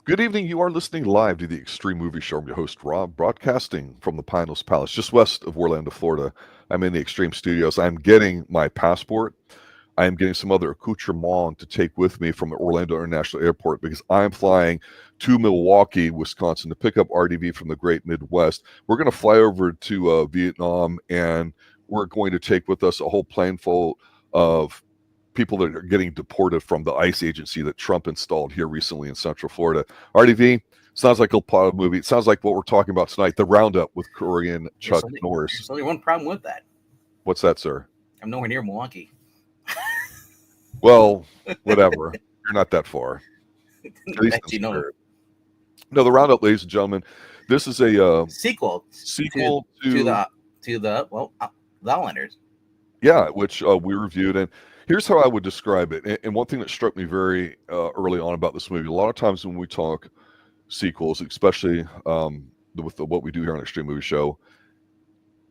Good evening. You are listening live to the Extreme Movie Show. I'm your host, Rob, broadcasting from the Pinellas Palace, just west of Orlando, Florida. I'm in the Extreme Studios. I'm getting my passport. I am getting some other accoutrement to take with me from the Orlando International Airport because I'm flying to Milwaukee, Wisconsin to pick up RDV from the Great Midwest. We're going to fly over to Vietnam, and we're going to take with us a whole plane full of people that are getting deported from the ICE agency that Trump installed here recently in Central Florida. RDV, sounds like a plot of movie. It sounds like what we're talking about tonight, the Roundup with Korean Chuck Norris. There's only one problem with that. What's that, sir? I'm nowhere near Milwaukee. Well, whatever. You're not that far. At least No, the Roundup, ladies and gentlemen, this is a sequel to the Outlanders. Yeah, which we reviewed, and here's how I would describe it. And one thing that struck me very early on about this movie, a lot of times when we talk sequels, especially with what we do here on Extreme Movie Show,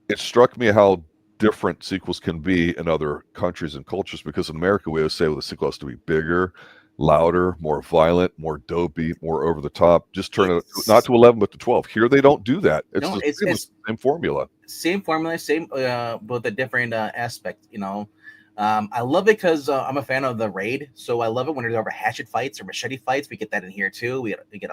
it struck me how different sequels can be in other countries and cultures, because in America we always say, well, the sequel has to be bigger, louder, more violent, more dopey, more over the top. Just turn it not to 11 but to 12. Here they don't do that. It's the same formula. Same but a different aspect. I love it because I'm a fan of the Raid, so I love it when there's over hatchet fights or machete fights. We get that in here too. We get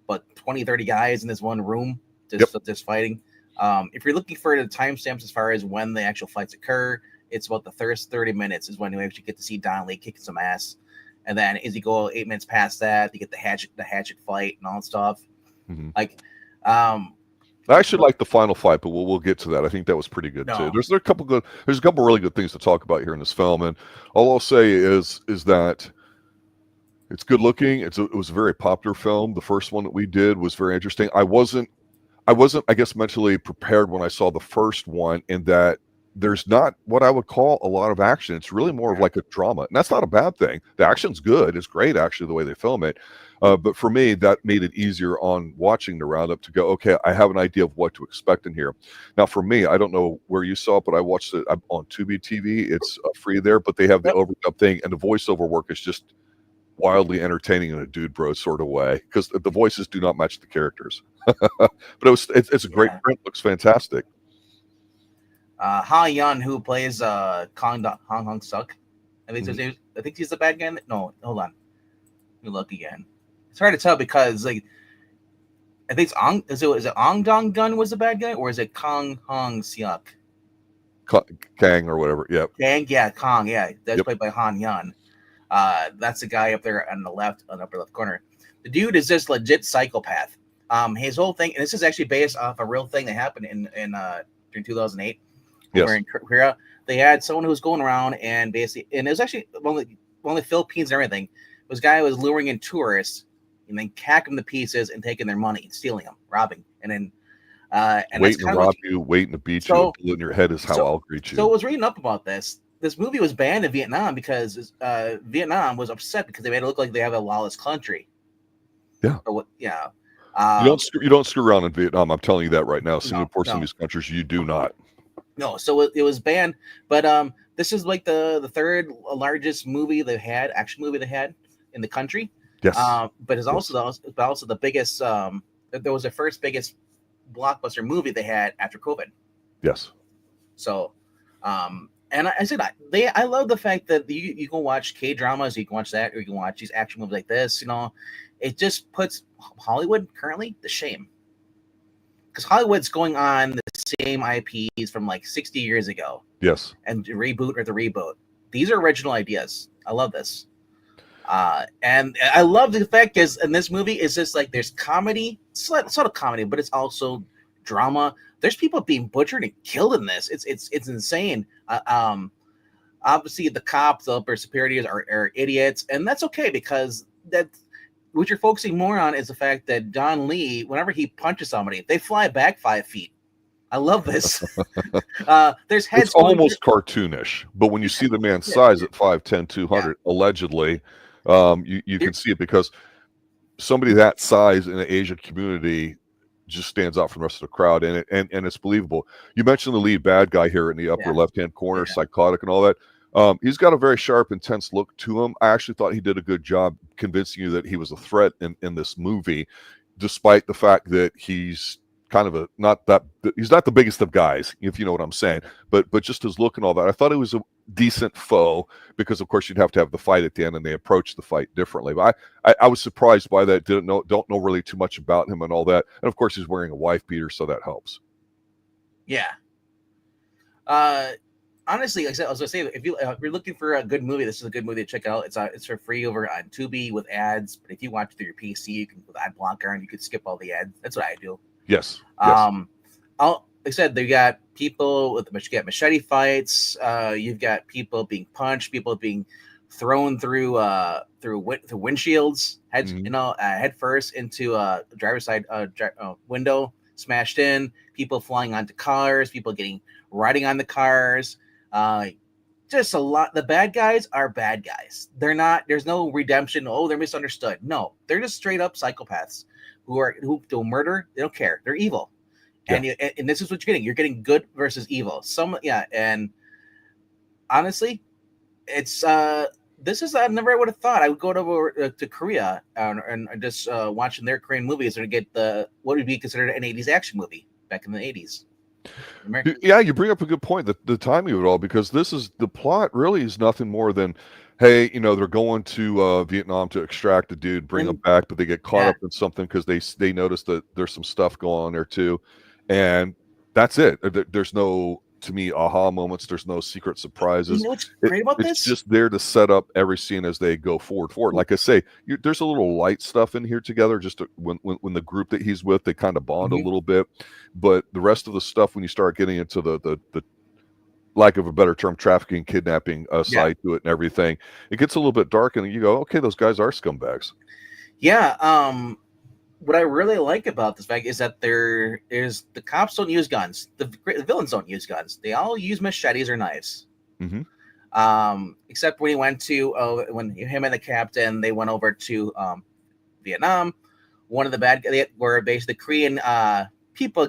about 20, 30 guys in this one room just fighting. If you're looking for the timestamps as far as when the actual fights occur, it's about the first 30 minutes is when you actually get to see Don Lee kicking some ass. And then as you go 8 minutes past that, you get the hatchet fight and all that stuff. Mm-hmm. I actually like the final fight, but we'll get to that. I think that was pretty good too. There's a couple really good things to talk about here in this film, and all I'll say is that it's good looking. It was a very popular film. The first one that we did was very interesting. I wasn't, I guess, mentally prepared when I saw the first one, in that there's not what I would call a lot of action. It's really more of like a drama, and that's not a bad thing. The action's good. It's great, actually, the way they film it. But for me, that made it easier on watching the Roundup to go, okay, I have an idea of what to expect in here. Now, for me, I don't know where you saw it, but I watched it on Tubi TV. It's free there, but they have the overdub thing, and the voiceover work is just wildly entertaining in a dude bro sort of way, because the voices do not match the characters. But it's a great print. Looks fantastic. Ha-yeon, who plays Hong-suk, I think he's the bad guy. No, hold on. Let me look again. It's hard to tell because I think is it Ong Dong-gun was the bad guy, or is it Kang Hae-sang? Kang or whatever. Yep. Kang, that's played by Han-yeon. That's the guy up there on the left, on the upper left corner. The dude is just legit psychopath. His whole thing, and this is actually based off a real thing that happened in during 2008. Over in Korea, they had someone who was going around and basically, and it was actually one of the Philippines and everything. This guy was luring in tourists and then hacking them to pieces and taking their money, stealing them, robbing, and then waiting to rob you, waiting to beat you, a bullet in your head is how I'll greet you. So I was reading up about this. This movie was banned in Vietnam because Vietnam was upset because they made it look like they have a lawless country. Yeah. Or what? Yeah. You don't screw around in Vietnam. I'm telling you that right now. Singapore, some of these countries, you do not. No, so it was banned, but this is like the third largest movie action movie they had in the country. Yes. But it's also the biggest. There was the first biggest blockbuster movie they had after COVID. Yes. So, and I said I love the fact that you can watch K-dramas, you can watch that, or you can watch these action movies like this. It just puts Hollywood currently to shame. Because Hollywood's going on the same IPs from like 60 years ago. Yes. And reboot. These are original ideas. I love this. And I love the fact is in this movie is just like there's comedy, sort of comedy, but it's also drama. There's people being butchered and killed in this. It's insane. Obviously the cops, the upper superiors are idiots, and that's okay because what you're focusing more on is the fact that Don Lee, whenever he punches somebody, they fly back 5 feet. I love this. There's heads. It's almost cartoonish, but when you see the man's size at 5'10", 200, allegedly, you can see it because somebody that size in the Asian community just stands out from the rest of the crowd, and it's believable. You mentioned the lead bad guy here in the upper left-hand corner, psychotic and all that. He's got a very sharp, intense look to him. I actually thought he did a good job convincing you that he was a threat in this movie, despite the fact that he's kind of he's not the biggest of guys, if you know what I'm saying. But just his look and all that, I thought he was a decent foe, because of course you'd have to have the fight at the end, and they approached the fight differently. But I was surprised by that. Don't know really too much about him and all that. And of course he's wearing a wife beater, so that helps. Yeah. Honestly, like I said, I was gonna say, if you're looking for a good movie, this is a good movie to check out. It's for free over on Tubi with ads. But if you watch it through your PC, you can put ad blocker and you could skip all the ads. That's what I do. Yes. Like I said, they got people with machete fights. You've got people being punched, people being thrown through windshields, head first into a driver's side window, smashed in. People flying onto cars, people riding on the cars. Just a lot. The bad guys are bad guys. They're not. There's no redemption. Oh, they're misunderstood. No, they're just straight up psychopaths who do murder. They don't care. They're evil. Yeah. And this is what you're getting. You're getting good versus evil. And honestly, it's this is I never would have thought I would go over to Korea and just watching their Korean movies and get what would be considered an 80s action movie back in the 80s. Yeah, you bring up a good point. The timing of it all, because the plot really is nothing more than, hey, they're going to Vietnam to extract a dude, bring him back, but they get caught up in something because they notice that there's some stuff going on there too, and that's it. There's no, to me, aha moments. There's no secret surprises. You know what's great about this? It's just there to set up every scene as they go forward. Like I say, there's a little light stuff in here together. Just when the group that he's with, they kind of bond a little bit, but the rest of the stuff, when you start getting into the lack of a better term, trafficking, kidnapping side to it and everything, it gets a little bit dark, and you go, okay, those guys are scumbags. Yeah. What I really like about this fact is that the cops don't use guns. The villains don't use guns. They all use machetes or knives. Except when he went to when him and the captain, they went over to Vietnam. One of the bad guys, they were basically Korean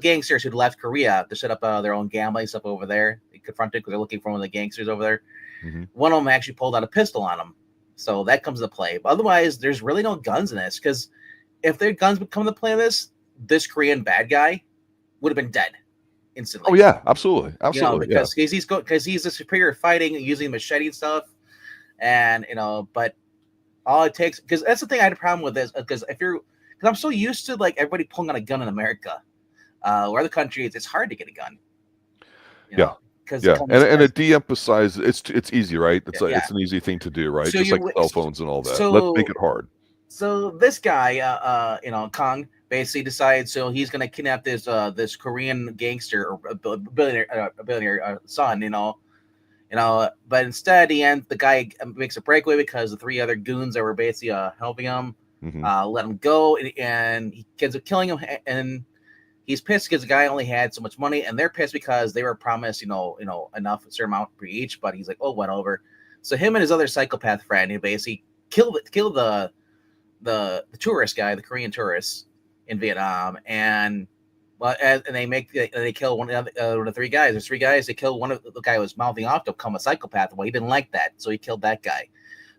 gangsters who'd left Korea to set up their own gambling stuff over there. They confronted because they're looking for one of the gangsters over there. One of them actually pulled out a pistol on him, so that comes into play. But otherwise, there's really no guns in this, because if their guns would come into play in this Korean bad guy would have been dead instantly. Oh yeah, absolutely. Because he's a superior fighting using machete and stuff, and but all it takes, because that's the thing I had a problem with this, because I'm so used to like everybody pulling out a gun in America, or other countries, it's hard to get a gun. And it de-emphasizes it's easy, right? It's it's an easy thing to do, right? So just like cell phones and all that. Let's make it hard. So this guy, Kang, basically decides, so he's gonna kidnap this Korean gangster or billionaire son, but instead the guy makes a breakaway because the three other goons that were basically helping him let him go, and he ends up killing him, and he's pissed because the guy only had so much money, and they're pissed because they were promised, enough, a certain amount for each, but he's like, oh, whatever. So him and his other psychopath friend, he basically killed the tourist guy, the Korean tourist in Vietnam, and they kill one of the three guys. There's three guys. They kill one of the guy who was mouthing off to become a psychopath. Well, he didn't like that, so he killed that guy.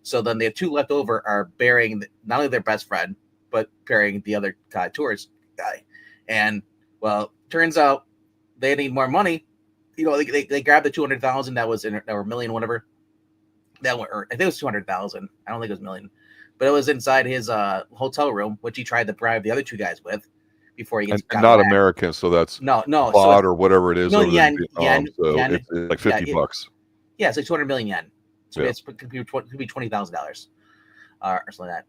So then the two left over are burying not only their best friend, but burying the other tourist guy. And well, turns out they need more money. They grabbed the 200,000 that was or million, whatever. I think it was 200,000. I don't think it was a million. But it was inside his hotel room, which he tried to bribe the other two guys with before he gets not back. American, so that's no baht or whatever it is. Yen, it's like $50. Yeah, it's like 200 million yen. So it could be $20,000 or something like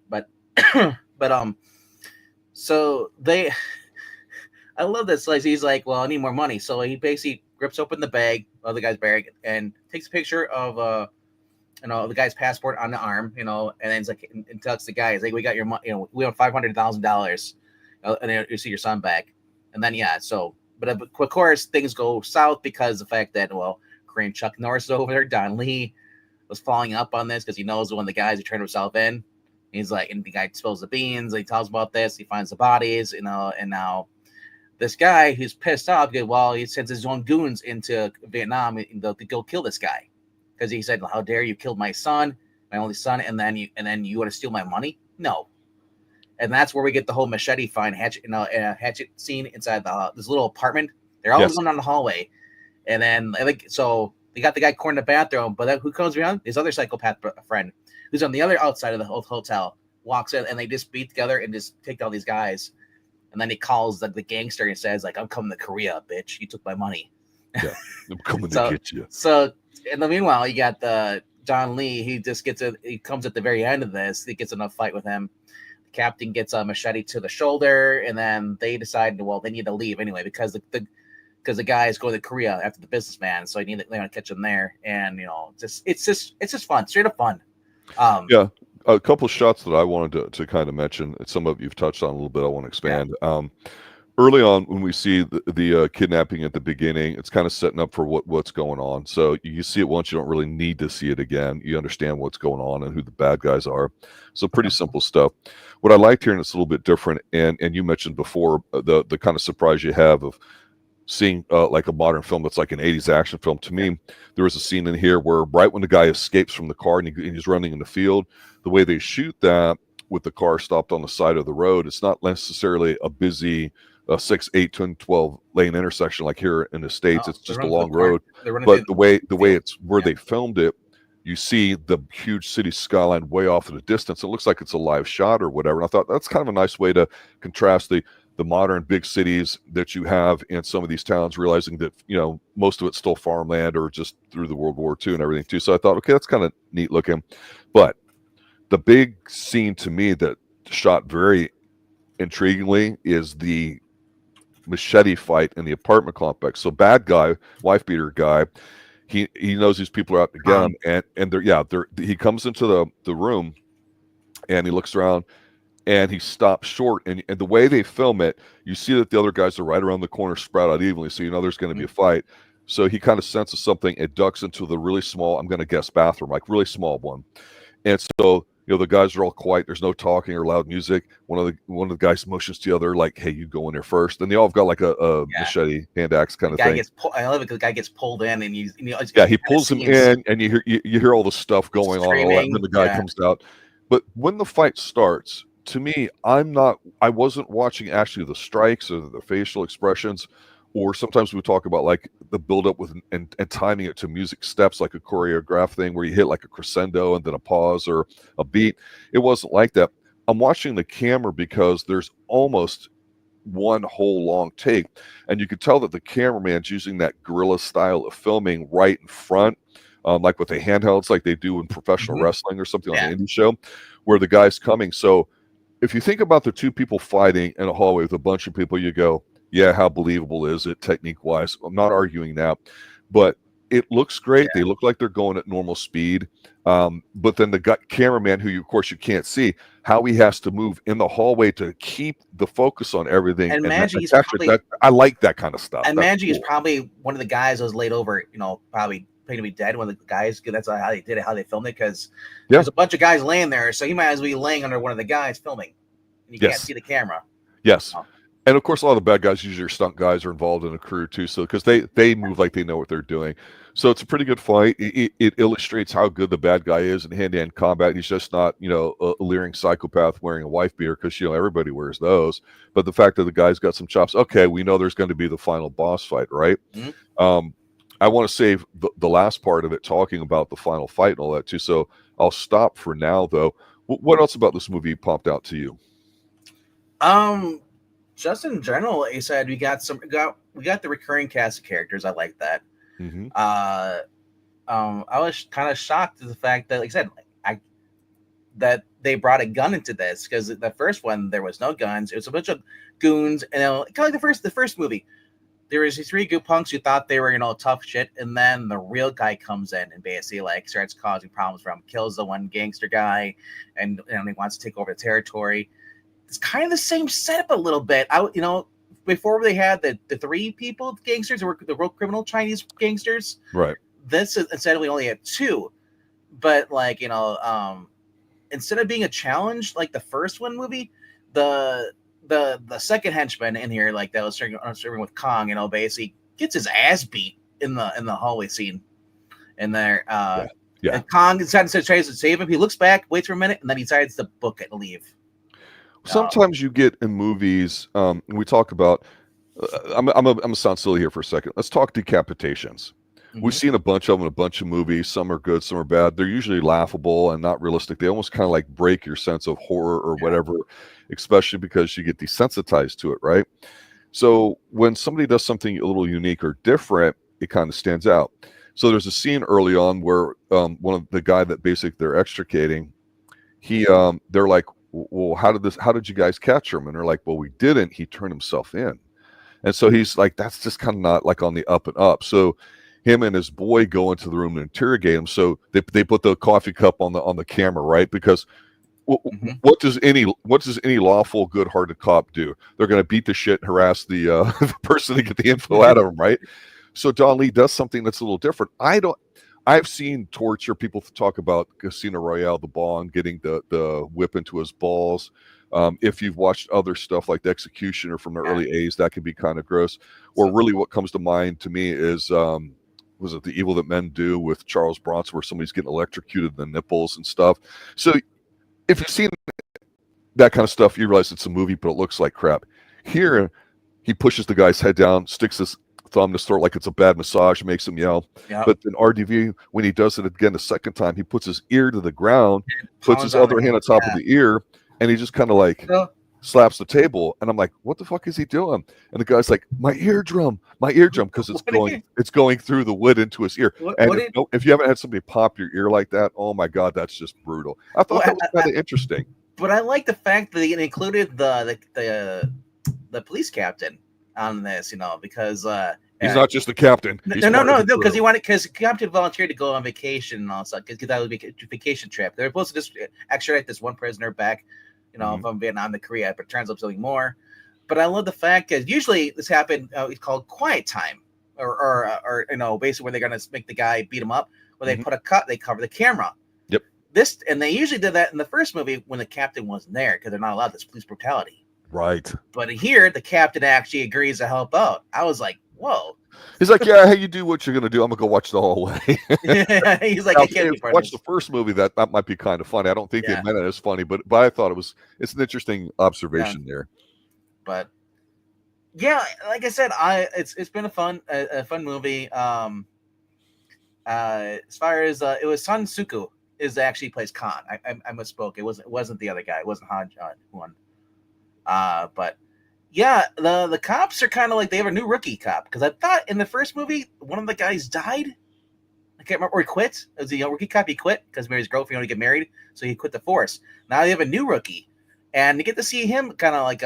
that. But so they, I love this. Like he's like, well, I need more money, so he basically rips open the bag of the guy's bag and takes a picture of the guy's passport on the arm, and then it's like, and tells the guy, he's like, we got your money, we have $500,000, and then you see your son back. And then, but of course, things go south because of the fact that, Korean Chuck Norris is over there, Don Lee was following up on this because he knows one of the guys who turned himself in. He's like, and the guy spills the beans, he tells about this, he finds the bodies, and now this guy who's pissed off because, he sends his own goons into Vietnam to go kill this guy. because he said, "How dare you kill my son, my only son, and then you want to steal my money?" No, and that's where we get the whole machete find hatchet, hatchet scene inside this little apartment. They're all going down the hallway, and then I think so. They got the guy cornered in the bathroom, but then who comes around? His other psychopath friend, who's on the other outside of the hotel, walks in, and they just beat together and just take down these guys. And then he calls the gangster and says, like, "I'm coming to Korea, bitch. You took my money." Yeah, I'm coming to get you. So in the meanwhile, you got the John Lee. He just he comes at the very end of this. He gets in a fight with him. The captain gets a machete to the shoulder, and then they decide, well, they need to leave anyway because the guy is going to Korea after the businessman, so they want to catch him there. And it's just fun, straight up fun. Yeah, a couple of shots that I wanted to kind of mention. Some of you've touched on a little bit. I want to expand. Yeah. Early on, when we see the kidnapping at the beginning, it's kind of setting up for what's going on. So you see it once, you don't really need to see it again. You understand what's going on and who the bad guys are. So pretty simple stuff. What I liked here, and it's a little bit different, and you mentioned before the kind of surprise you have of seeing like a modern film that's like an 80s action film. To me, there was a scene in here where right when the guy escapes from the car and he's running in the field, the way they shoot that with the car stopped on the side of the road, it's not necessarily a busy 6, 8, 10, 12 lane intersection like here in the States. It's just a long road. But the way it's where they filmed it, you see the huge city skyline way off in the distance. It looks like it's a live shot or whatever. And I thought that's kind of a nice way to contrast the modern big cities that you have in some of these towns, realizing that, most of it's still farmland or just through the World War II and everything too. So I thought, okay, that's kind of neat looking. But the big scene to me that shot very intriguingly is the machete fight in the apartment complex. So bad guy, wife beater guy, he knows these people are out to get him, and he comes into the room and he looks around and he stops short, and the way they film it, you see that the other guys are right around the corner, spread out evenly, so there's going to be a fight. So he kind of senses something and ducks into the really small, I'm going to guess, bathroom, like really small one. And so the guys are all quiet. There's no talking or loud music. One of the guys motions to the other, like, "Hey, you go in there first." And they all have got like a machete, hand axe kind of thing. I love it because the guy gets pulled in, and he pulls him in, and you hear all the stuff going on, all that, when the guy comes out. But when the fight starts, to me, I wasn't watching actually the strikes or the facial expressions, or sometimes we talk about like the buildup with and timing it to music steps, like a choreographed thing where you hit like a crescendo and then a pause or a beat. It wasn't like that. I'm watching the camera because there's almost one whole long take, and you could tell that the cameraman's using that guerrilla style of filming right in front, like with the handhelds, like they do in professional wrestling or something on an indie show, where the guy's coming. So if you think about the two people fighting in a hallway with a bunch of people, you go, yeah, how believable is it technique-wise? I'm not arguing that, but it looks great. They look like they're going at normal speed. But then the cameraman, who of course you can't see, how he has to move in the hallway to keep the focus on everything. And Maggie, I like that kind of stuff. And Maggie is probably one of the guys that was laid over, probably to be dead. One of the guys, that's how they did it, how they filmed it, because there's a bunch of guys laying there, so he might as well be laying under one of the guys filming. And you can't see the camera. Yes. And of course, a lot of the bad guys, usually stunt guys, are involved in a crew too. So because they move like they know what they're doing. So it's a pretty good fight. It illustrates how good the bad guy is in hand-to-hand combat. He's just not, a leering psychopath wearing a wife beater, because everybody wears those. But the fact that the guy's got some chops. Okay, we know there's going to be the final boss fight, right? I want to save the last part of it, talking about the final fight and all that too. So I'll stop for now, though. What else about this movie popped out to you? Just in general, I said we got the recurring cast of characters. I like that. I was kind of shocked at the fact that, like I said, that they brought a gun into this, because the first one there was no guns. It was a bunch of goons, and kind of like the first movie. There was these three good punks who thought they were tough shit, and then the real guy comes in and basically starts causing problems for him, kills the one gangster guy, and he wants to take over the territory. It's kind of the same setup a little bit. Before they had the three people, gangsters, were the real criminal Chinese gangsters. Right. This instead we only had two, but instead of being a challenge like the first one movie, the second henchman in here, like that was serving with Kong, basically gets his ass beat in the hallway scene, in there. Yeah. And Kang decides to try to save him. He looks back, waits for a minute, and then he decides to book it and leave. Sometimes you get in movies, we talk about, I'm gonna sound silly here for a second. Let's talk decapitations. We've seen a bunch of them in a bunch of movies. Some are good, some are bad. They're usually laughable and not realistic. They almost kind of like break your sense of horror or whatever, especially because you get desensitized to it, right? So when somebody does something a little unique or different, it kind of stands out. So there's a scene early on where one of the guy that basically they're extricating, they're like, well, how did you guys catch him? And they're like, well, we didn't. He turned himself in. And so he's like, that's just kind of not like on the up and up. So him and his boy go into the room and interrogate him. So they put the coffee cup on the camera, right? Because what does any lawful, good-hearted cop do? They're going to beat the shit, harass the the person to get the info out of him, right? So Don Lee does something that's a little different. I've seen torture. People talk about Casino Royale, the bong, getting the whip into his balls. If you've watched other stuff like The Executioner from the early 80s, that can be kind of gross. Or really what comes to mind to me is, was it The Evil That Men Do with Charles Bronson, where somebody's getting electrocuted in the nipples and stuff. So if you've seen that kind of stuff, you realize it's a movie, but it looks like crap. Here, he pushes the guy's head down, sticks his thumb in his throat like it's a bad massage, makes him yell. But in RDV, when he does it again the second time, he puts his ear to the ground, puts his other hand on top of the ear, and he just kind of like slaps the table. And I'm like, what the fuck is he doing? And the guy's like, my eardrum, because it's going through the wood into his ear. If you haven't had somebody pop your ear like that, oh my God, that's just brutal. I thought that was kind of interesting. But I like the fact that they included the police captain on this, because he's not just the captain. No, because captain volunteered to go on vacation and all that, because that would be a vacation trip. They were supposed to just extradite this one prisoner back, from Vietnam to Korea, but it turns out something more. But I love the fact that usually this happened. It's called quiet time, or basically where they're gonna make the guy beat him up, where they put a cut, they cover the camera. Yep. And they usually did that in the first movie when the captain wasn't there, because they're not allowed this police brutality. Right. But here, the captain actually agrees to help out. I was like, whoa. He's like, yeah, hey, you do what you're going to do. I'm going to go watch the whole way. He's like, watch the first movie. That might be kind of funny. I don't think they meant it as funny, but I thought it's an interesting observation there. But yeah, like I said, it's been a fun movie. As far as it was Suk-ku is actually plays Khan. I misspoke. It wasn't the other guy. It wasn't Han-Jon. But yeah, the cops are kind of like they have a new rookie cop, because I thought in the first movie one of the guys died. I can't remember, or he quit. It was a rookie cop. He quit because his girlfriend wanted to get married, so he quit the force. Now they have a new rookie, and you get to see him kind of like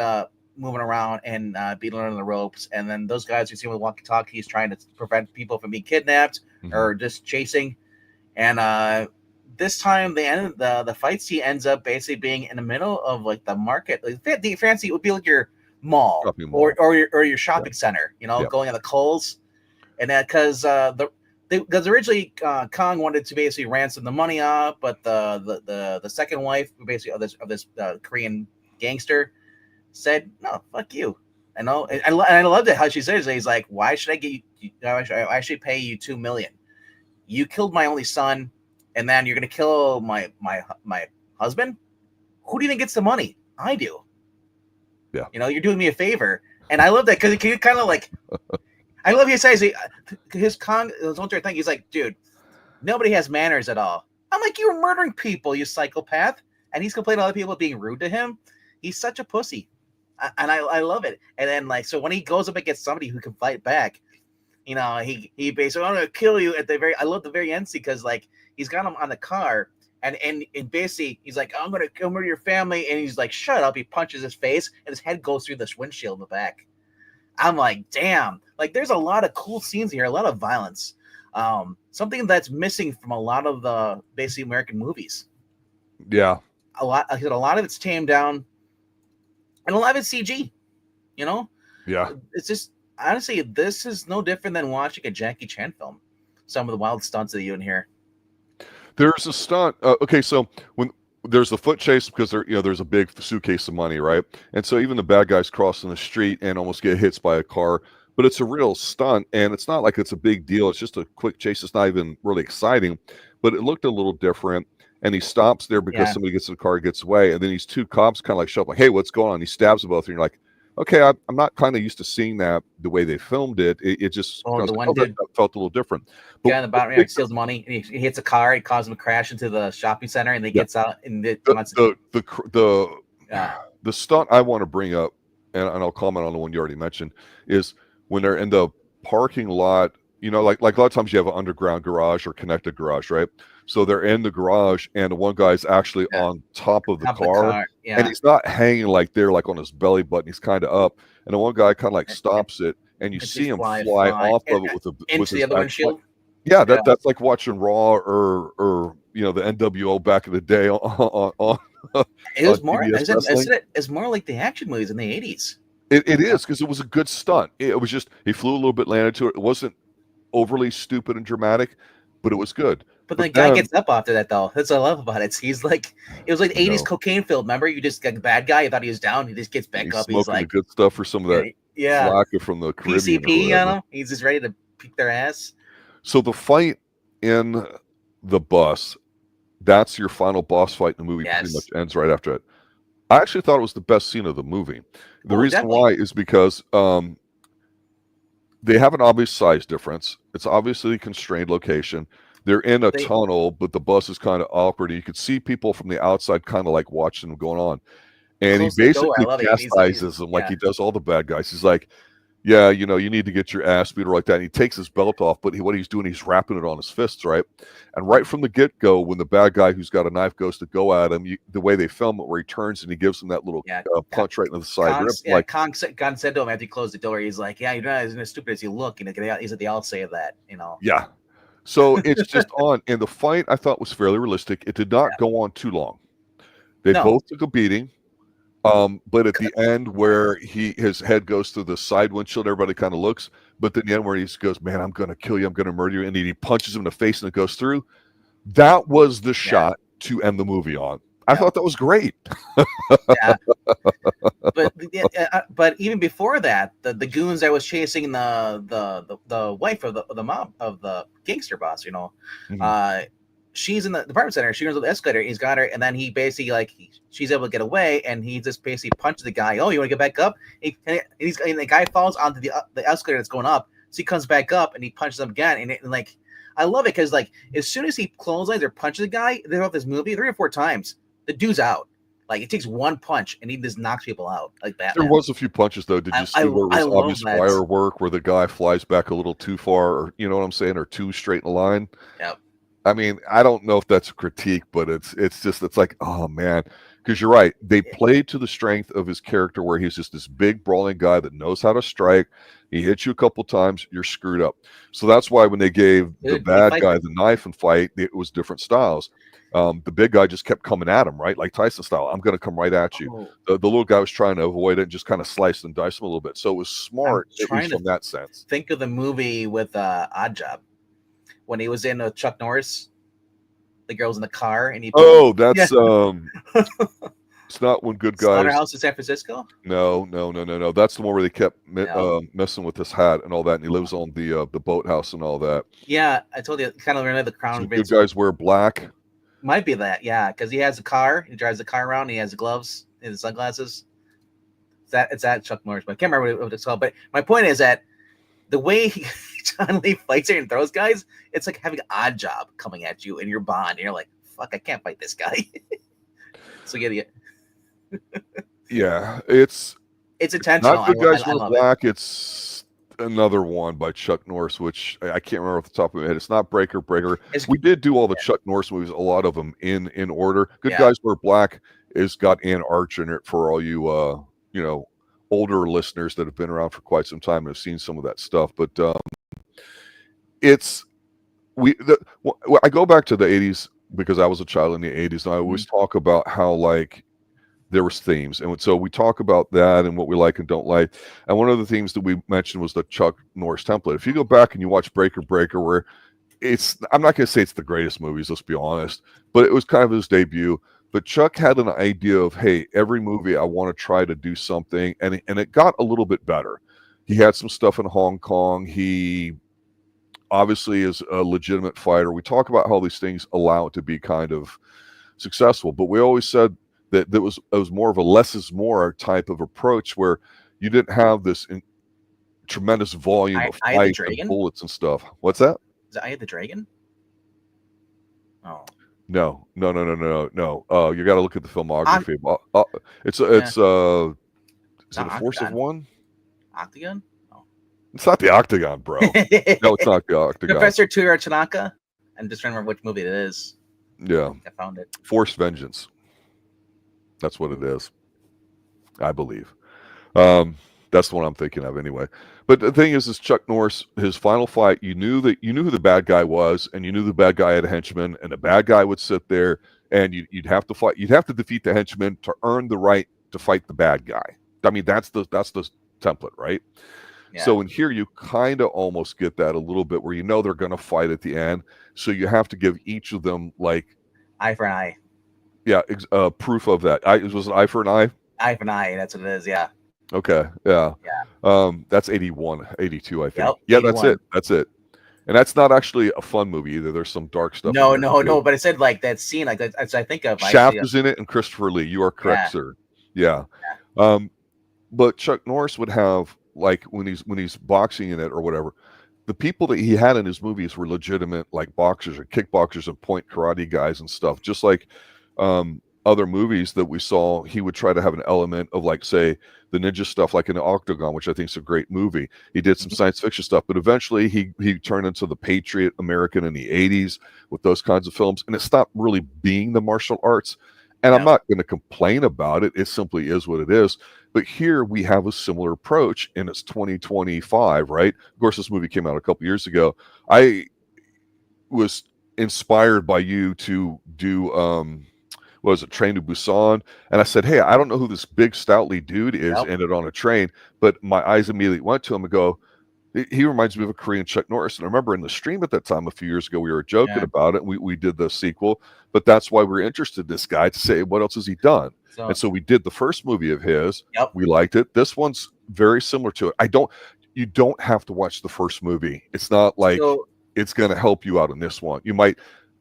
moving around and being on the ropes. And then those guys you see with walkie-talkies trying to prevent people from being kidnapped or just chasing. And this time the fight scene ends up basically being in the middle of like the market. Like, the fancy would be like your mall or your shopping center, going on the Kohl's. And that because originally Kang wanted to basically ransom the money off, but the second wife basically of this Korean gangster said, no, fuck you. I know. And I loved it how she says it. He's like, why should I get you? I should pay you $2 million. You killed my only son, and then you're gonna kill my husband. Who do you think gets the money? I do. Yeah. You're doing me a favor, and I love that because he kind of like. I love he says his whole thing. He's like, dude, nobody has manners at all. I'm like, you were murdering people, you psychopath, and he's complaining to other people being rude to him. He's such a pussy, and I love it. And then so when he goes up against somebody who can fight back, he basically, I'm gonna kill you at the very. I love the very end because he's got him on the car, and basically he's like, I'm gonna kill your family, and he's like, shut up. He punches his face, and his head goes through this windshield in the back. I'm like, damn. There's a lot of cool scenes here, a lot of violence. Something that's missing from a lot of the basically American movies. Yeah. A lot of it's tamed down, and a lot of it's CG. Yeah. It's just honestly, this is no different than watching a Jackie Chan film. Some of the wild stunts that you in here. There's a stunt. Okay, so when there's the foot chase because there's a big suitcase of money, right? And so even the bad guys crossing the street and almost get hit by a car. but it's a real stunt, and it's not like it's a big deal. It's just a quick chase. It's not even really exciting, but it looked a little different. And he stops there because somebody gets in the car, gets away, and then these two cops kind of like show up, like, "Hey, what's going on?" He stabs them both, and you're like, "Okay, I'm not kind of used to seeing that the way they filmed it. It just that felt a little different." But guy in the bottom he steals money, and he hits a car. It causes him to crash into the shopping center, and he gets out. And the stunt I want to bring up, and I'll comment on the one you already mentioned, is when they're in the parking lot. You know, like a lot of times you have an underground garage or connected garage, right? So they're in the garage, and the one guy's actually on top of the car, and he's not hanging like they're like on his belly button. He's kind of up, and the one guy kind of like stops it, and you see him fly off of it with the other windshield. Yeah, that's like watching Raw or you know the NWO back in the day on it was more. It's more like the action movies in the 80s. It is, because it was a good stunt. It was just he flew a little bit, landed to it. It wasn't overly stupid and dramatic, but it was good. But the guy gets up after that, though. That's what I love about it. He's like, it was like 80s cocaine filled. Remember, you just got the bad guy. I thought he was down. He just gets back up. He's like, the good stuff for some of that flakka from the Caribbean. PCP on him. He's just ready to kick their ass. So the fight in the bus, that's your final boss fight in the movie. Pretty much ends right after it. I actually thought it was the best scene of the movie. The reason why is because they have an obvious size difference. It's obviously a constrained location. They're in a tunnel, but the bus is kind of awkward. You could see people from the outside kind of like watching them going on. And he basically chastises them like he does all the bad guys. He's like, yeah, you know, you need to get your ass beat or like that. And he takes his belt off, but what he's doing, he's wrapping it on his fists, right? And right from the get-go, when the bad guy who's got a knife goes to go at him, the way they film it, where he turns and he gives him that little punch right into the side rib. Yeah, like Kang said to him after he closed the door, he's like, yeah, you're not as stupid as you look. You know, he's at the outside of that, you know. Yeah. So it's just on. And the fight, I thought, was fairly realistic. It did not go on too long. They both took a beating. But at the end where his head goes through the side windshield, everybody kind of looks. But then the end where he goes, man, I'm going to kill you. I'm going to murder you. And he punches him in the face and it goes through. That was the shot to end the movie on. I thought that was great. But even before that, the goons that was chasing the wife of the mom of the gangster boss, you know, she's in the department center. She runs the escalator. He's got her, and then he basically she's able to get away, and he just basically punches the guy. Oh, you want to get back up? And the guy falls onto the escalator that's going up. So he comes back up and he punches him again. And like, I love it because like as soon as he clotheslines or punches the guy, throughout this movie 3 or 4 times, the dude's out. Like it takes one punch and he just knocks people out like that. There was a few punches though. Did you see where it was obvious firework, where the guy flies back a little too far, or you know what I'm saying, or too straight in a line? Yep. I mean, I don't know if that's a critique, but it's like, oh man, because you're right. They played to the strength of his character, where he's just this big brawling guy that knows how to strike. He hits you a couple times, you're screwed up. So that's why when they gave the bad guy the knife and fight, it was different styles. The big guy just kept coming at him, right? Like Tyson style. I'm going to come right at you. The little guy was trying to avoid it and just kind of sliced and diced him a little bit. So it was smart, at least from that sense. Think of the movie with Odd Job. When he was in Chuck Norris, the girl's in the car, and he. Oh, that's it's not When Good Guys. Slaughterhouse in San Francisco. No. That's the one where they kept messing with his hat and all that, and he lives on the boathouse and all that. Yeah, I told you, kind of remember the Crown. So Good Guys wear black. Might be that, yeah, because he has a car. He drives the car around. He has the gloves and the sunglasses. It's that Chuck Norris, but I can't remember what it's called. But my point is that the way John Lee fights it and throws guys, it's like having an Odd Job coming at you in your bond. And you're like, fuck, I can't fight this guy. So yeah, it's intentional. Not Good Guys Wear Black. It's another one by Chuck Norris, which I can't remember off the top of my head. It's not Breaker. We did do all the Chuck Norris movies, a lot of them in order. Good Guys Wear Black has got Ann Archer in it for all you older listeners that have been around for quite some time and have seen some of that stuff. But I go back to the 80s because I was a child in the 80s, and I always talk about how like there was themes, and so we talk about that and what we like and don't like. And one of the themes that we mentioned was the Chuck Norris template. If you go back and you watch Breaker, where I'm not going to say it's the greatest movies, let's be honest, but it was kind of his debut. But Chuck had an idea of, hey, every movie I want to try to do something, and it got a little bit better. He had some stuff in Hong Kong. He obviously is a legitimate fighter. We talk about how these things allow it to be kind of successful, but we always said that it was more of a less is more type of approach, where you didn't have this tremendous volume of fights and bullets and stuff. What's that? Is it Eye of the Dragon? Oh. No. You got to look at the filmography. Is it a Force of One? Octagon? Oh. It's not the Octagon, bro. No, it's not the Octagon. Professor Tura Tanaka. I'm just trying to remember which movie it is. Yeah. I found it. Force Vengeance. That's what it is, I believe. That's the one I'm thinking of anyway. But the thing is Chuck Norris, his final fight, you knew who the bad guy was, and you knew the bad guy had a henchman, and the bad guy would sit there, and you'd have to fight. You'd have to defeat the henchman to earn the right to fight the bad guy. I mean, that's the template, right? Yeah. So in here, you kind of almost get that a little bit, where you know they're going to fight at the end, so you have to give each of them like eye for an eye. Yeah, proof of that. Was it eye for an eye? Eye for an eye. That's what it is. Yeah. Okay. Yeah. That's 81, 82, I think. Yep, yeah, 81. That's it. And that's not actually a fun movie either. There's some dark stuff. No. But I said like that scene, like that's I think of. Shaft is in it, and Christopher Lee. You are correct, sir. Yeah. But Chuck Norris would have, like, when he's boxing in it or whatever, the people that he had in his movies were legitimate, like, boxers or kickboxers and point karate guys and stuff. Just like other movies that we saw, he would try to have an element of, like, say, the ninja stuff, like in the Octagon, which I think is a great movie. He did some science fiction stuff, but eventually he turned into the Patriot American in the 80s with those kinds of films, and it stopped really being the martial arts. And I'm not going to complain about it. It simply is what it is. But here we have a similar approach, and it's 2025, right? Of course, this movie came out a couple years ago. I was inspired by you to do Train to Busan, and I said, hey, I don't know who this big stoutly dude is in it on a train, but my eyes immediately went to him and go, he reminds me of a Korean Chuck Norris. And I remember in the stream at that time a few years ago, we were joking about it. We did the sequel, but that's why we're interested in this guy, to say, what else has he done? And so we did the first movie of his. We liked it. This one's very similar to it. You don't have to watch the first movie. It's not like it's going to help you out in this one. You might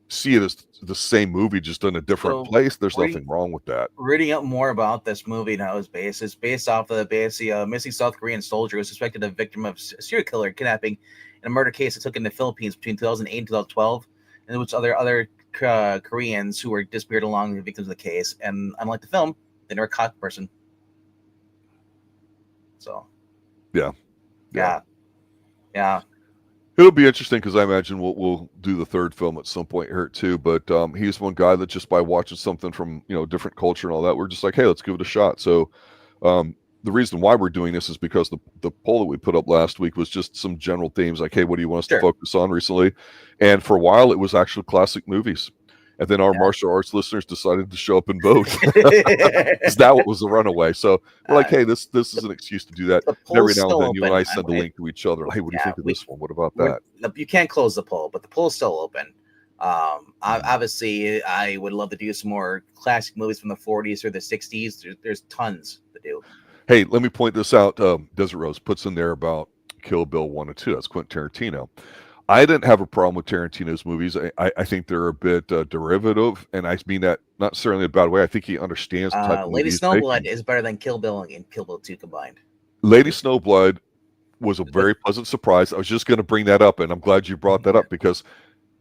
see it as the same movie, just in a different place. There's nothing wrong with that. Reading up more about this movie and how it's based off of the missing South Korean soldier who was suspected a victim of serial killer kidnapping in a murder case that took in the Philippines between 2008 and 2012, and which other Koreans who were disappeared along the victims of the case. And unlike the film, they never caught the person. So yeah. It'll be interesting, because I imagine we'll do the third film at some point here too. But he's one guy that, just by watching something from different culture and all that, we're just like, hey, let's give it a shot. So the reason why we're doing this is because the poll that we put up last week was just some general themes, like, hey, what do you want us to focus on recently? And for a while, it was actually classic movies. And then our martial arts listeners decided to show up and vote. That was the runaway. So we're like, hey, this is an excuse to do that. Every now and then, you and I send a link to each other. Hey, what do you think of this one? What about that? You can't close the poll, but the poll is still open. Obviously, I would love to do some more classic movies from the 40s or the 60s. There's tons to do. Hey, let me point this out. Desert Rose puts in there about Kill Bill 1 and 2. That's Quentin Tarantino. I didn't have a problem with Tarantino's movies. I think they're a bit derivative, and I mean that not necessarily in a bad way. I think he understands the type of Lady Snowblood is better than Kill Bill and Kill Bill 2 combined. Lady Snowblood was a very pleasant surprise. I was just going to bring that up, and I'm glad you brought that up, because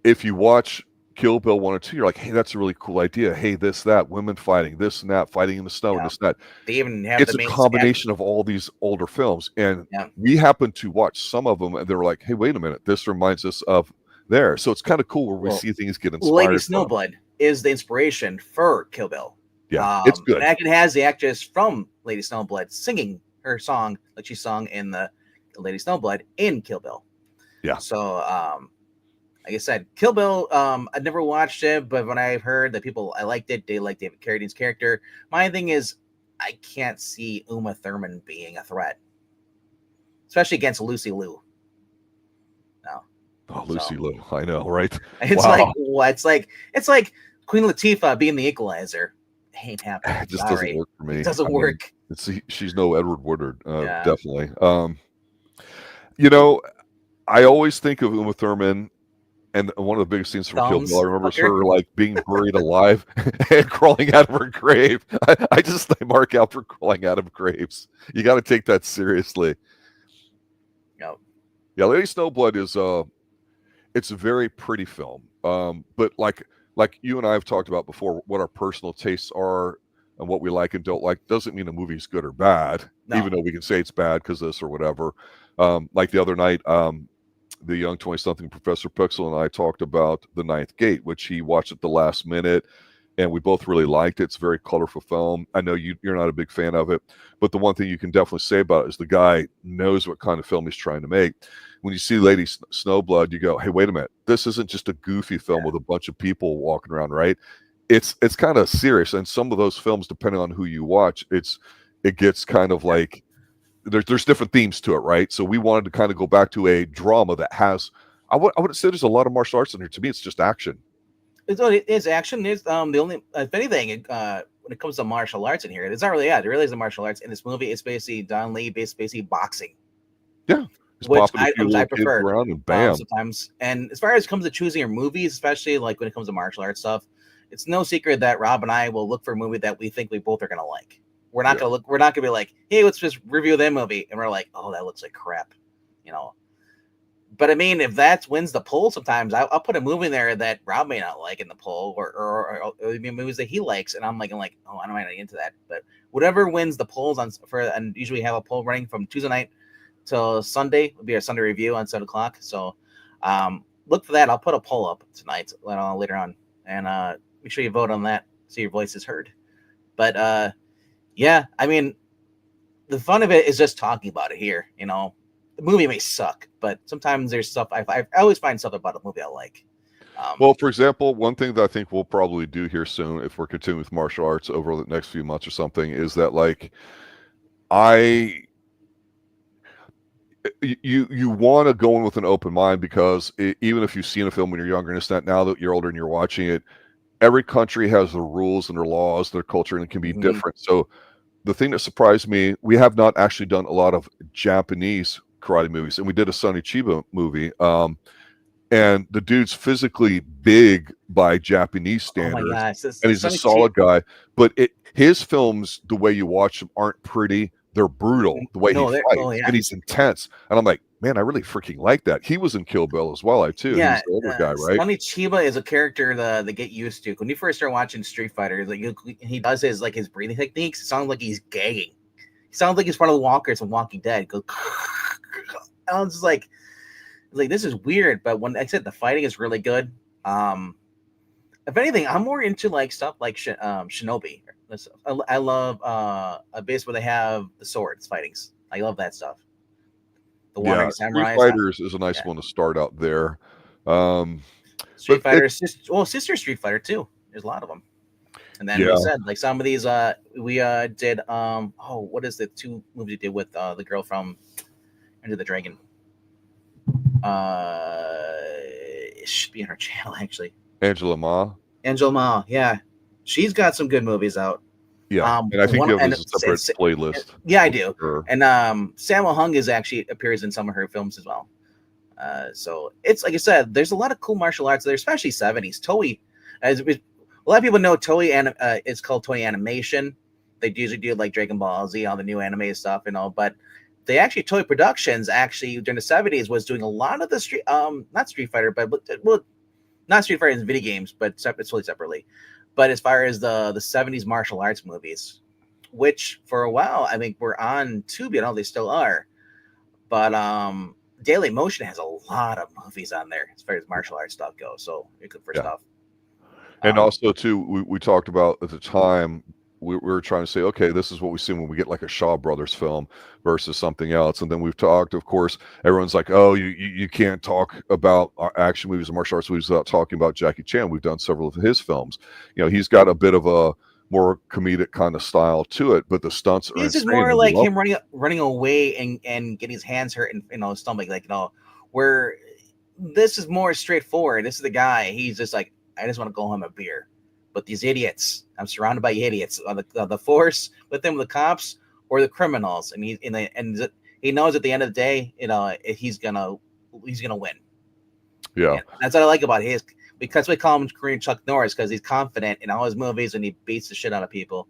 if you watch Kill Bill 1 or 2, you're like, hey, that's a really cool idea. Hey, this, that, women fighting, this and that, fighting in the snow, and this and that. They even have it's a combination of all these older films. And we happened to watch some of them, and they were like, hey, wait a minute, this reminds us of there. So it's kind of cool where we see things get inspired. Lady Snowblood is the inspiration for Kill Bill. Yeah, it's good. And it has the actress from Lady Snowblood singing her song like she sung in the Lady Snowblood in Kill Bill. Yeah. So, like I said, Kill Bill, I've never watched it, but when I've heard that I liked it, they like David Carradine's character. My thing is, I can't see Uma Thurman being a threat, especially against Lucy Liu. No. Oh, Lucy Liu, I know, right? It's like what? It's like Queen Latifah being the Equalizer. It ain't happening. It just doesn't work for me. It doesn't work. She's no Edward Woodard, definitely. You know, I always think of Uma Thurman, and one of the biggest scenes from Kill Bill I Thumbs remember is fucker. her like being buried alive and crawling out of her grave. I just mark out for crawling out of graves. You got to take that seriously. Yep. Yeah, Lady Snowblood is it's a very pretty film. But like you and I have talked about before, what our personal tastes are and what we like and don't like doesn't mean a movie's good or bad, No. even though we can say it's bad because this or whatever. Like the other night, the young 20-something Professor Pixel and I talked about The Ninth Gate, which he watched at the last minute, and we both really liked it. It's a very colorful film. I know you're not a big fan of it, but the one thing you can definitely say about it is the guy knows what kind of film he's trying to make. When you see Lady Snowblood, you go, hey, wait a minute. This isn't just a goofy film with a bunch of people walking around, right? It's kind of serious. And some of those films, depending on who you watch, it gets kind of like there's different themes to it, right? So we wanted to kind of go back to a drama that has I wouldn't say there's a lot of martial arts in here. To me, it's just action. It's action. Is the only, if anything, when it comes to martial arts in here, it's not really. Yeah, there really isn't martial arts in this movie. It's basically Don Lee, basically boxing. Yeah, just Which popping a few little I kids prefer around and bam. sometimes. And as far as it comes to choosing your movies, especially like when it comes to martial arts stuff, it's no secret that Rob and I will look for a movie that we think we both are gonna like. We're not gonna look. We're not gonna be like, hey, let's just review that movie, and we're like, oh, that looks like crap, you know. But I mean, if that wins the poll, sometimes I'll put a movie in there that Rob may not like in the poll, or movies that he likes, and I'm like, oh, I don't mind into that. But whatever wins the polls and usually have a poll running from Tuesday night till Sunday would be our Sunday review on 7 o'clock. So look for that. I'll put a poll up tonight later on, and make sure you vote on that so your voice is heard. But yeah, I mean, the fun of it is just talking about it here, you know. The movie may suck, but sometimes there's stuff I always find stuff about a movie I like. Well, for example, one thing that I think we'll probably do here soon, if we're continuing with martial arts over the next few months or something, is that like you want to go in with an open mind because even if you've seen a film when you're younger, and it's not now that you're older and you're watching it, every country has their rules and their laws, their culture, and it can be different. So the thing that surprised me, we have not actually done a lot of Japanese karate movies, and we did a Sonny Chiba movie, and the dude's physically big by Japanese standards, oh my gosh, and he's a solid guy, but his films, the way you watch them, aren't pretty. They're brutal the way he fights, and he's intense. And I'm like, man, I really freaking like that. He was in Kill Bill as well, too. Yeah, he's the older guy, right? Sonny Chiba is a character to get used to. When you first start watching Street Fighter, like he does his breathing techniques. It sounds like he's gagging. He sounds like he's one of the walkers from Walking Dead. Go, I was just like this is weird. But when I said the fighting is really good. If anything, I'm more into like stuff like Shinobi. I love a base where they have the swords fightings. I love that stuff. The Wandering Samurai. Street Fighters is a nice one to start out there. Street Fighter, Sister Street Fighter too. There's a lot of them. And then we said like some of these we did what is the two movies we did with the girl from Enter the Dragon? It should be in her channel actually. Angela Ma, yeah, she's got some good movies out. Yeah, and I think you have a separate playlist. Yeah, I do. And Sammo Hung actually appears in some of her films as well. So it's like I said, there's a lot of cool martial arts there, especially 70s. Toei, a lot of people know Toei, and it's called Toei Animation. They usually do like Dragon Ball Z, all the new anime stuff and all, but they actually Toei Productions actually during the 70s was doing a lot of the not Street Fighter, but not Street Fighter in video games, but separately. But as far as the 70s martial arts movies, which for a while I think were on Tubi, I don't know if they still are, but Daily Motion has a lot of movies on there as far as martial arts stuff goes. So you're good for stuff. And also too, we talked about at the time we were trying to say, okay, this is what we see when we get like a Shaw Brothers film versus something else. And then we've talked, of course, everyone's like, oh, you can't talk about action movies and martial arts movies without talking about Jackie Chan. We've done several of his films. You know, he's got a bit of a more comedic kind of style to it, but the stunts are This is more like him running away and getting his hands hurt and stomach, like, where this is more straightforward. This is the guy, he's just like, I just want to go home a beer. But these idiots, I'm surrounded by idiots. The force with them, the cops or the criminals, and he knows at the end of the day, he's gonna win. Yeah, and that's what I like about his. Because we call him Korean Chuck Norris because he's confident in all his movies and he beats the shit out of people.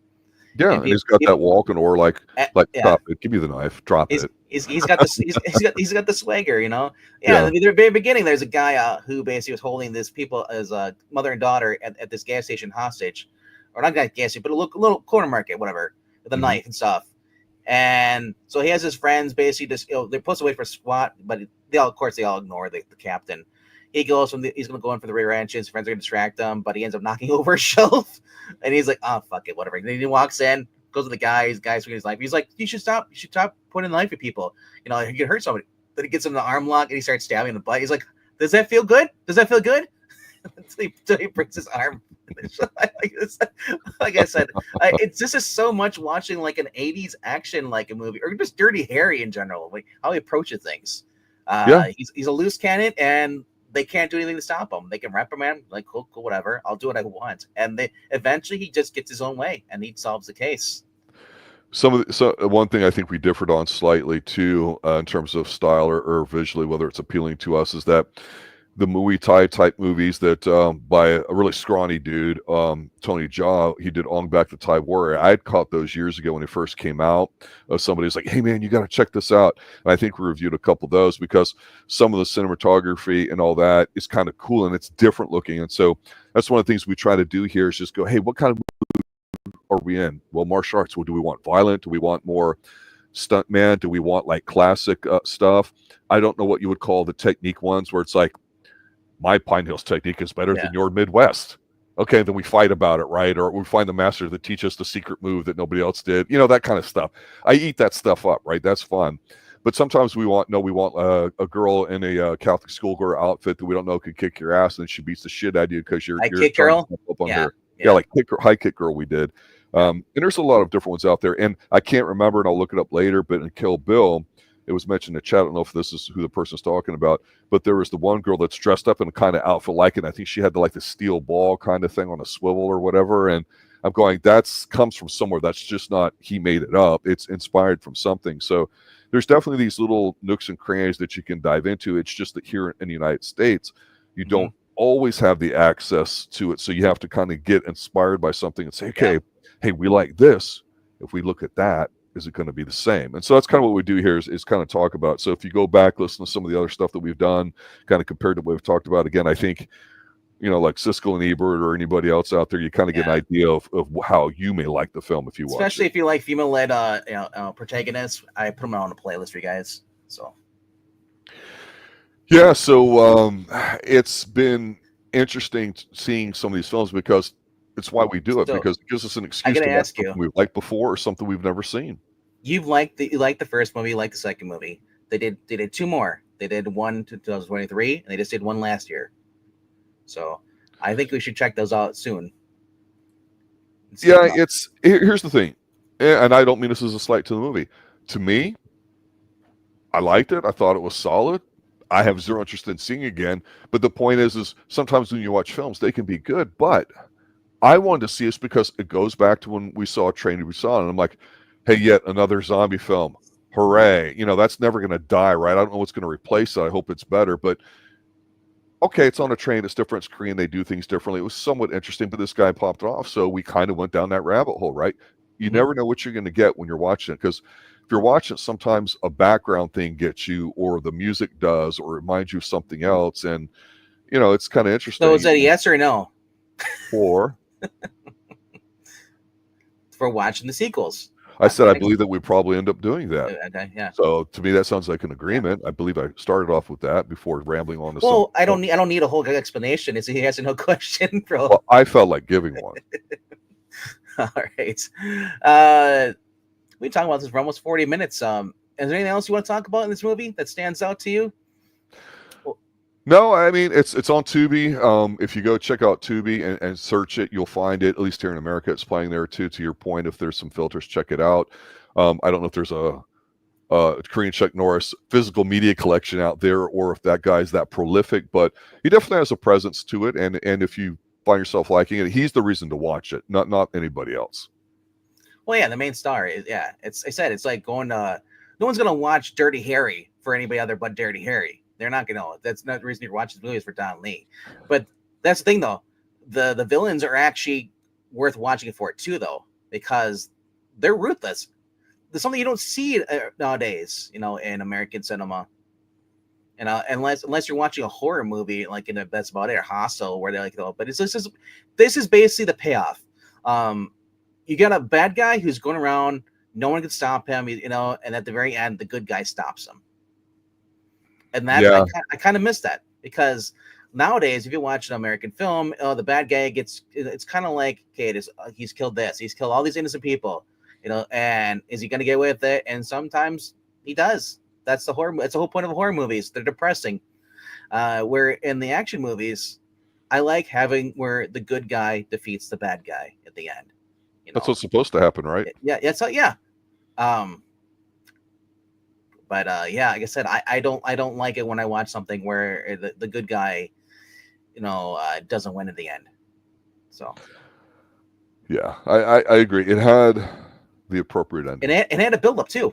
Yeah, and he's got that walking or like yeah. Stop it, give me the knife, drop it. He's got this. He's got the swagger, Yeah, Yeah. at the very beginning, there's a guy who basically was holding this people as a mother and daughter at this gas station hostage, or not gas station, but a little corner market, whatever, with a knife and stuff. And so he has his friends basically just they're supposed to wait for SWAT, but they all ignore the captain. He goes he's going to go in for the rear entrance. Friends are going to distract him, but he ends up knocking over a shelf. And he's like, oh, fuck it, whatever. And then he walks in, goes to the guy's swinging his knife. He's like, you should stop pointing a knife at people. You can hurt somebody. Then he gets him in the arm lock and he starts stabbing in the butt. He's like, does that feel good? So he brings his arm. Like I said, it's just so much watching like an 80s action like a movie, or just Dirty Harry in general, like how he approaches things. He's a loose cannon, and they can't do anything to stop him. They can reprimand, like, cool, whatever. I'll do what I want. And eventually he just gets his own way and he solves the case. One thing I think we differed on slightly too, in terms of style or visually, whether it's appealing to us, is that the Muay Thai type movies that by a really scrawny dude, Tony Jaa, he did Hong-baek the Thai Warrior. I had caught those years ago when it first came out. Somebody's like, hey man, you got to check this out. And I think we reviewed a couple of those because some of the cinematography and all that is kind of cool and it's different looking. And so that's one of the things we try to do here is just go, hey, what kind of movie are we in? Well, martial arts. Well, do we want violent? Do we want more stuntman? Do we want like classic stuff? I don't know what you would call the technique ones where it's like, my Pine Hills technique is better than your Midwest. Okay, then we fight about it, right? Or we find the master that teach us the secret move that nobody else did. That kind of stuff. I eat that stuff up, right? That's fun. But sometimes we want a girl in a Catholic schoolgirl outfit that we don't know can kick your ass, and she beats the shit out of you because you're kick girl. Up on her. Yeah, like high kick girl we did. And there's a lot of different ones out there, and I can't remember, and I'll look it up later. But in Kill Bill, it was mentioned in the chat. I don't know if this is who the person's talking about, but there was the one girl that's dressed up in a kind of outfit like it. I think she had the steel ball kind of thing on a swivel or whatever. And I'm going, comes from somewhere. That's just not, he made it up. It's inspired from something. So there's definitely these little nooks and crannies that you can dive into. It's just that here in the United States, you don't always have the access to it. So you have to kind of get inspired by something and say, okay, hey, we like this. If we look at that, is it going to be the same? And so that's kind of what we do here is kind of talk about. So if you go back, listen to some of the other stuff that we've done, kind of compared to what we've talked about, again, I think, like Siskel and Ebert or anybody else out there, you kind of get an idea of how you may like the film if you watch it. Especially if you like female-led protagonists. I put them on a playlist for you guys. So yeah, so it's been interesting seeing some of these films because it's why we do it, because it gives us an excuse to watch something we've liked before or something we've never seen. You liked the first movie, you liked the second movie. They did two more. They did one in 2023, and they just did one last year. So I think we should check those out soon. Yeah, here's the thing, and I don't mean this as a slight to the movie. To me, I liked it. I thought it was solid. I have zero interest in seeing it again. But the point is sometimes when you watch films, they can be good, but I wanted to see this because it goes back to when we saw Train to Busan, and I'm like, hey, yet another zombie film. Hooray. That's never going to die, right? I don't know what's going to replace it. I hope it's better. But, okay, it's on a train. It's different. It's Korean. They do things differently. It was somewhat interesting, but this guy popped it off. So we kind of went down that rabbit hole, right? You never know what you're going to get when you're watching it. Because if you're watching it, sometimes a background thing gets you, or the music does, or reminds you of something else. And, it's kind of interesting. So is that a yes or no? For watching the sequels. I said I believe that we probably end up doing that. Okay, yeah. So to me, that sounds like an agreement. I believe I started off with that before rambling on to Well, I don't need a whole explanation. It's a yes or no question, bro. Well, I felt like giving one. All right. We talked about this for almost 40 minutes. Is there anything else you want to talk about in this movie that stands out to you? No, I mean, it's on Tubi. If you go check out Tubi and search it, you'll find it. At least here in America, it's playing there too. To your point, if there's some filters, check it out. I don't know if there's a Korean Chuck Norris physical media collection out there, or if that guy's that prolific, but he definitely has a presence to it. And if you find yourself liking it, he's the reason to watch it, not anybody else. Well, yeah, the main star is, it's like going to no one's gonna watch Dirty Harry for anybody other but Dirty Harry. They're not gonna. That's not the reason you're watching this movie is for Don Lee. But that's the thing, though. The villains are actually worth watching it for it too, though, because they're ruthless. There's something you don't see nowadays, in American cinema. Unless you're watching a horror movie, like that's about it, or Hostel, where they're like, but this is basically the payoff. You got a bad guy who's going around, no one can stop him, and at the very end, the good guy stops him. And that's I kind of miss that, because nowadays, if you watch an American film, the bad guy it's kind of like, okay, he's killed this, he's killed all these innocent people, and is he going to get away with it? And sometimes he does. That's the whole point of horror movies. They're depressing. Where in the action movies, I like having where the good guy defeats the bad guy at the end. That's what's supposed to happen, right? Yeah. So yeah. But like I said, I don't like it when I watch something where the good guy, doesn't win at the end. So. Yeah, I agree. It had the appropriate ending. It had a build up too.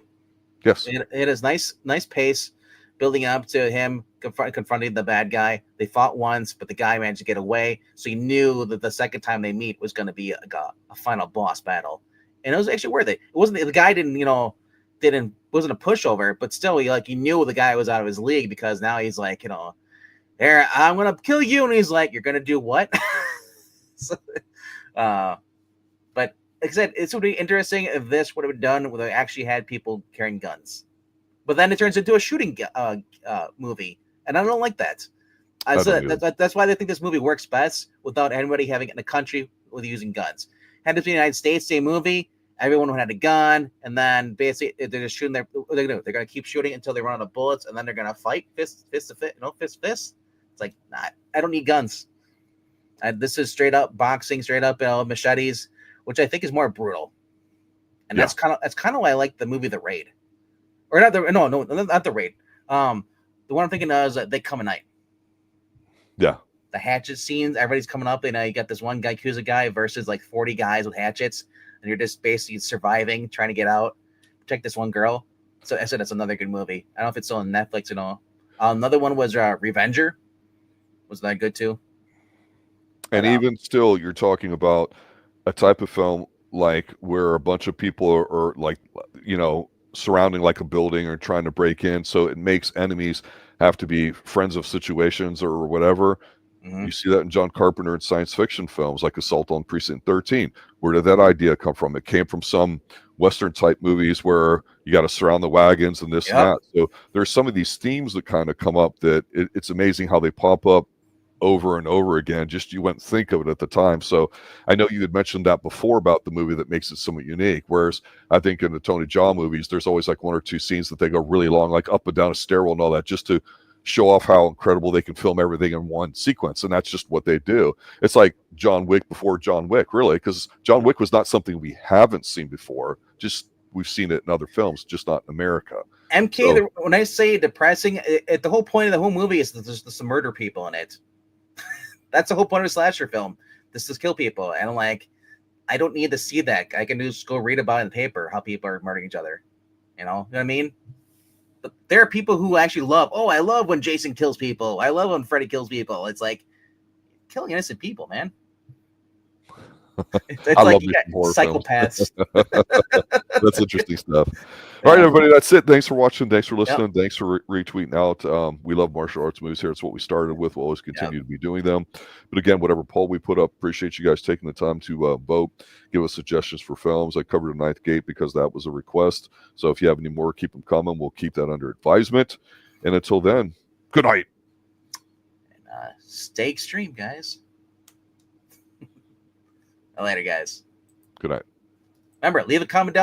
Yes. It is nice pace building up to him confronting the bad guy. They fought once, but the guy managed to get away. So you knew that the second time they meet was going to be a final boss battle. And it was actually worth it. It wasn't, the guy wasn't a pushover, but still you knew the guy was out of his league, because now he's like, there, I'm going to kill you. And he's like, you're going to do what? But like I said, it would be interesting if this would have been done where they actually had people carrying guns. But then it turns into a shooting movie, and I don't like that. That's why I think this movie works best without anybody having it in a country with using guns. Had it been the United States, same movie, everyone had a gun, and then basically they're just shooting they're going to keep shooting until they run out of bullets, and then they're going to fight fist to fist. It's like, nah, I don't need guns. This is straight up boxing, straight up machetes, which I think is more brutal. And that's kind of why I like the movie The Raid. Or not not The Raid. The one I'm thinking of is They Come at Night. Yeah. The hatchet scenes, everybody's coming up, and you got this one guy, Yakuza guy, versus like 40 guys with hatchets, and you're just basically surviving, trying to get out, protect this one girl. So I said that's another good movie. I don't know if it's still on Netflix and all. Another one was Revenger. Was that good too? And even still, you're talking about a type of film like where a bunch of people are like, surrounding like a building or trying to break in. So it makes enemies have to be friends of situations or whatever. Mm-hmm. You see that in John Carpenter in science fiction films like Assault on Precinct 13. Where did that idea come from? It came from some Western type movies where you got to surround the wagons and this and that. So there's some of these themes that kind of come up that it's amazing how they pop up over and over again. Just you wouldn't think of it at the time. So I know you had mentioned that before about the movie that makes it somewhat unique. Whereas I think in the Tony Jaa movies, there's always like one or two scenes that they go really long, like up and down a stairwell and all that, just to show off how incredible they can film everything in one sequence. And that's just what they do. It's like John Wick before John Wick, really, because John Wick was not something we haven't seen before. Just we've seen it in other films, just not in America. MK, when I say depressing, the whole point of the whole movie is that there's some murder people in it. That's the whole point of a slasher film. This is kill people. And I don't need to see that. I can just go read about it in the paper, how people are murdering each other. You know what I mean? But there are people who actually I love when Jason kills people. I love when Freddy kills people. It's like killing innocent people, man. It's I like love you got psychopaths. That's interesting stuff. All right, everybody, that's it. Thanks for watching. Thanks for listening. Thanks for retweeting out. We love martial arts movies here. It's what we started with. We'll always continue to be doing them. But again, whatever poll we put up, appreciate you guys taking the time to vote. Give us suggestions for films. I covered The Ninth Gate because that was a request. So if you have any more, keep them coming. We'll keep that under advisement. And until then, good night. And, stay extreme, guys. Later, guys. Good night. Remember, leave a comment down.